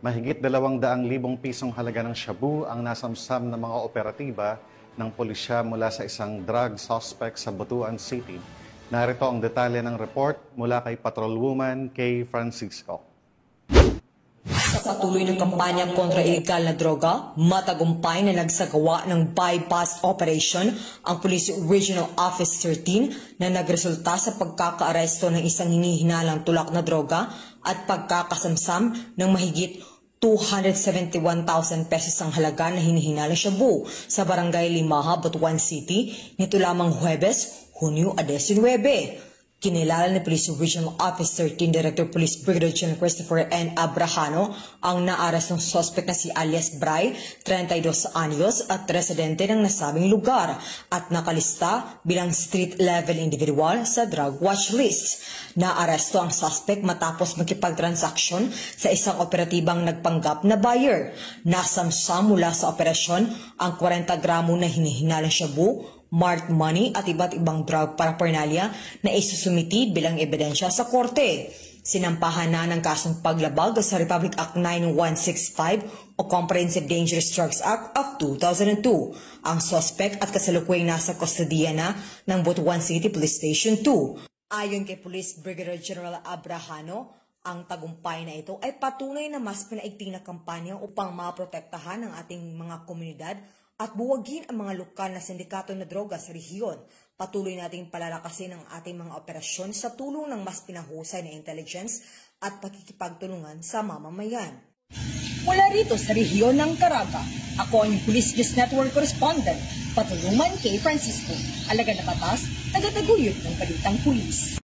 Mahigit 200,000 pisong halaga ng shabu ang nasamsam ng mga operatiba ng pulisya mula sa isang drug suspect sa Butuan City. Narito ang detalye ng report mula kay Patrolwoman Kay Francisco. Sa patuloy ng kampanya kontra ilegal na droga, matagumpay na nagsagawa ng bypass operation ang Police Regional Office 13 na nagresulta sa pagkakaaresto ng isang hinihinalang tulak na droga at pagkakasamsam ng mahigit 271,000 pesos ang halaga na hinihinalang shabu sa Barangay Limaha, Butuan City nito lamang Huwebes, Hunyo 19. Kinilala ni Police Regional Office 13 Director Police Brigadier General Christopher N. Abrahano ang naaras ng suspect na si alias Bray, 32 anyos at residente ng nasabing lugar at nakalista bilang street-level individual sa drug watch list. Naaresto ang suspect matapos makipagtransaksyon sa isang operatibang nagpanggap na buyer. Nasamsam mula sa operasyon ang 40 gramo na hinihinalang shabu, marked money at iba't ibang drug paraphernalia na isusumiti bilang ebidensya sa korte. Sinampahan na ng kasong paglabag sa Republic Act 9165 o Comprehensive Dangerous Drugs Act of 2002. Ang suspect at kasalukuyang nasa kustodiya na ng Butuan City Police Station 2. Ayon kay Police Brigadier General Abrahano, ang tagumpay na ito ay patunay na mas pinaigting na kampanya upang maprotektahan ang ating mga komunidad at buwagin ang mga lokal na sindikato na droga sa rehiyon. Patuloy nating palalakasin ang ating mga operasyon sa tulong ng mas pinahusay na intelligence at pakikipagtulungan sa mamamayan. Mula rito sa rehiyon ng Caraga, ako ang Police News Network Correspondent, Patrolwoman Kay Francisco, alagad na batas, tagataguyod ng balitang pulis.